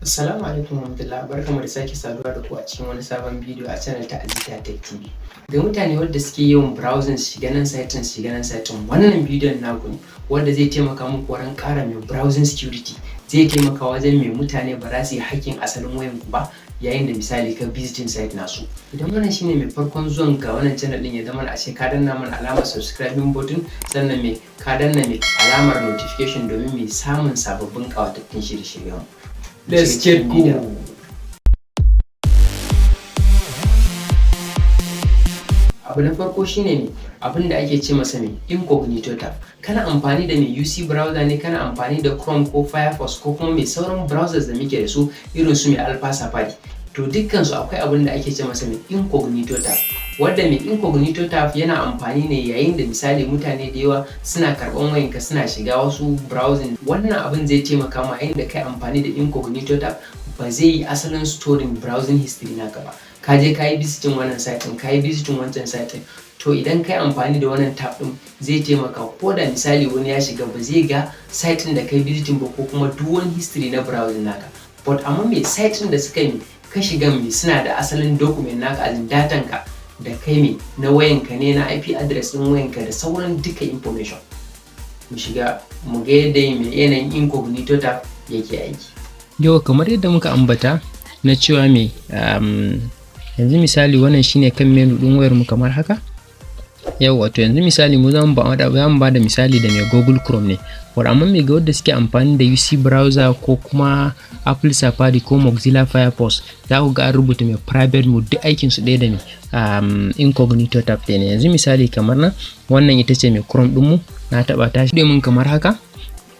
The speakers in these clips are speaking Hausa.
Assalamu alaikum warahmatullahi, barkamu da sake saduwa da ku a cikin wani sabon bidiyo a channel ta Azita Tech TV. Ga mutane wadda suke yawan browsing su shiga nan site, wannan bidiyon naku ne wanda zai taimaka muku wurin ƙara mai browsing security. Zai taimaka wajen mai mutane ba za su yi hacking asalin wayan ku ba yayin da misali ka visiting site nasu. Idan wannan shine mai farkon zuwan ga wannan channel din, ya zama a ce ka danna mana alamar subscribing button, sannan mai ka danna mai alamar notification domin mai samun sababbin ƙawatattun shirye-shiryen. Let's get go. Abu na farko shine ne abin da ake ce masa mai incognito tab. Kana amfani da mai UC browser ne, kana amfani da Chrome ko Firefox ko kuma mai sauran browsers da muke da su irin su mai Alpha Safari. To dukkan su akwai abin da ake ce masa mai incognito tab. Wadda mai incognito tab yana amfani ne yayin da misali mutane da yawa suna karɓan wayanka suna shiga wasu browsing. Wannan abin zai taimaka ma yayin da kai amfani da incognito tab ba zai yi asalin storing browsing history naka ba. Ka je ka yi visiting wannan site, ka yi visiting wancan site. To idan kai amfani da wannan tab din zai taimaka ko da misali wani ya shiga ba zai ga site da kai visiting ba ko kuma duk wani history na browsing naka. But amma mai site da suka yi ka shiga mai suna da asalin document naka, azin datan ka da kai mai na wayanka ne, na IP address din wayanka da sauran duka information. Mu shiga mu ga yadda mai yanayin incognito tab yake aiki. Yau kamar yadda muka ambata na cewa mai yanzu misali wannan shine kan menu din wayar mu kamar haka. Yau wato yanzu misali mu zamu ba da misali da mai Google Chrome ne. Amma mai ga wanda suke amfani da UC browser ko kuma Apple Safari ko Mozilla Firefox, za ku ga an rubuta mai private mode, duk aikin su ɗaya da mai incognito tab ne. Yanzu misali kamar nan wannan ita ce mai Chrome din mu, na taba ta shi mun kamar haka.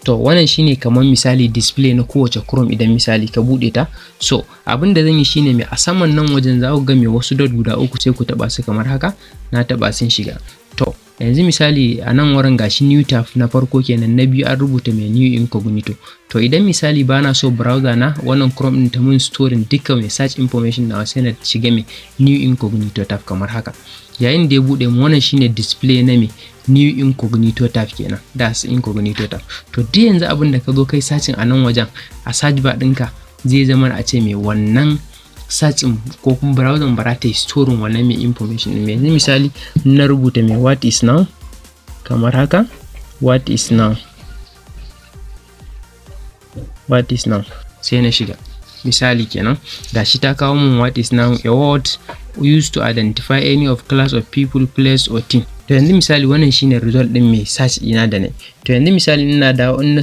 To wannan shine kamar misali display na kowace Chrome idan misali ka bude ta. So abin da zan yi shine mai a saman nan wajen za ku ga mai wasu dot guda uku, sai ku taba su kamar haka. Na taba sun shiga. To yanzu misali a nan wurin gashi new tab na farko kenan, na biyu an rubuta mai new incognito. To idan misali bana so browser na wannan Chrome din ta mun storing duka mai search information na, sai na shiga mai new incognito tab kamar haka. Yayin da ya bude mu wannan shine display na mai new incognito tab kenan, that's incognito tab. To duk yanzu abin da ka zo kai searching a nan wajen a search bar ɗinka zai zama a ce mai wannan searching ko kuma browser ba ta yi storing wannan mai information din. Yanzu misali na rubuta mai what is now kamar haka, what is now sai na shiga misali kenan, gashi ta kawo mun what is now, a word used to identify any of class of people, place or thing. To yanzu misali wannan shine result din mai search ina da ne. To yanzu misali ina dawo in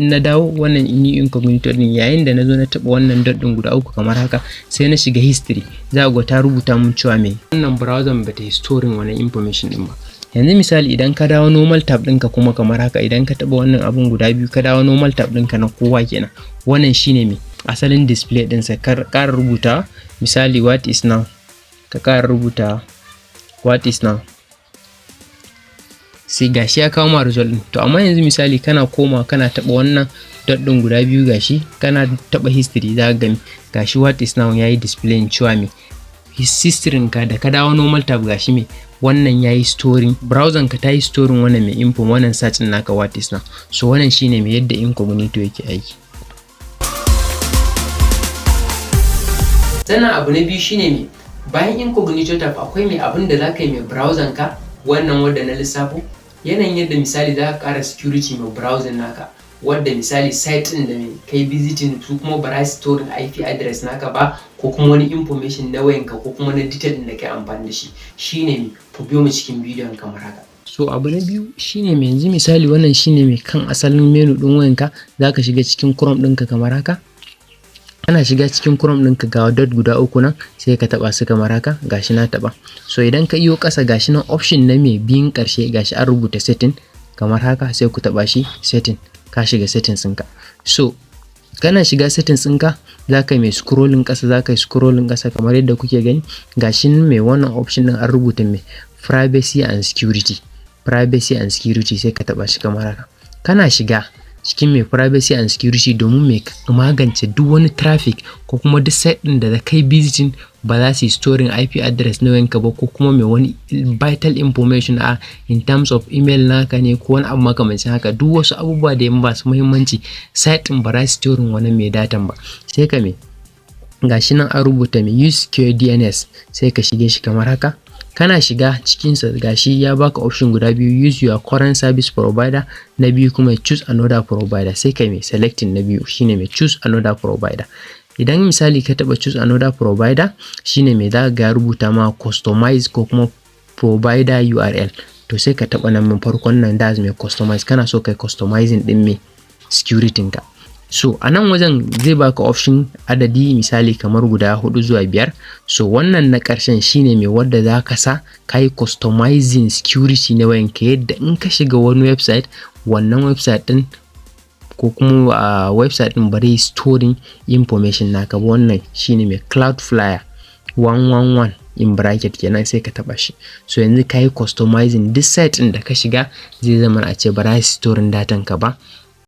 na dawo wannan new incognito din, yayin da nazo na taba wannan dot din guda uku kamar haka, sai na shiga history, za ga ta rubuta mun cewa mai wannan browser ba ta yi storing wannan information din ba. Yanzu misali idan ka dawo normal tab ɗinka kuma kamar haka, idan ka taba wannan abun guda biyu ka dawo normal tab ɗinka na kowa kenan, wannan shine mai asalin display ɗinsa. Ƙara rubuta misali what is now, ka ƙara rubuta what is now, sai gashi ya kawo ma result din. To amma yanzu misali kana koma kana taba wannan dot din guda biyu, gashi kana taba history, za ka ga gashi what is now yayi display cewa me history ka da ka dawo normal tab, gashi me wannan yayi storing, browser ka ta yi storing wannan mai info, wannan search din naka what is now. So wannan shine me yadda incognito yake aiki. Sannan abu na biyu shine me bayan incognito tab akwai mai abin da za ka yi mai browser ka, wannan wadda na lissafo, yanayin yadda misali za ka ƙara security mai browser naka, wadda misali site ɗin da mai kai visiting su kuma ba za su storing IP address naka ba ko kuma wani information na wayanka ko kuma na detail ɗin da kai amfani da shi. Shine mai ku biyo mu cikin bidiyon kamar haka. So abu na biyu shine mai yanzu misali wannan shine mai kan asalin menu ɗin wayanka, za ka shiga cikin Chrome ɗinka kamar haka. Ana shiga cikin Chrome ɗinka ga dot guda uku nan, sai ka taba su kamar haka, gashi na taba. So idan ka iyo ƙasa gashi nan option na mai biyun ƙarshe, gashi an rubuta setting kamar haka, sai ku taba shi setting, ka shiga settings ɗinka. So kana shiga settings ɗinka za ka yi mai scrolling ƙasa, za ka yi scrolling ƙasa kamar yadda kuke gani, gashi mai wannan option ɗin an rubuta mai privacy and security, sai ka taba shi kamar haka. Kana shiga cikin mai privacy and security domin mai magance duk wani traffic ko kuma duk site ɗin da kai visiting ba za su yi storing IP address na wayanka ba, ko kuma mai wani vital information in terms of email naka ne ko wani abu makamancin haka. Duk wasu abubuwa da masu muhimmanci site ɗin ba za su storing wani mai datan ba. Sai ka gashi nan an rubuta mai use secure DNS, sai ka shige shi kamar haka. Kana shiga cikinsa gashi ya baka option guda biyu, use your current service provider, na biyu kuma choose another provider. Sai kai selecting na biyu shine mai choose another provider. Idan misali ka taba choose another provider shine mai za ga rubuta ma customize ko kuma provider URL, to sai ka taba nan farkon nan da mai customize, kana so kai customizing din mai security ka. So a nan wajen zai baka option adadi misali kamar guda 4 zuwa 5. So wannan na ƙarshen shine mai wadda za ka sa kai customizing security na wayanka, yadda in ka shiga wani website, wannan website din ko kuma website din bari storing information naka ba. Wannan shine mai Cloudflare 111 in bracket kenan, sai ka taba shi. So yanzu kai customizing duk site din da ka shiga zai zama a ce ba za su storing datan ka ba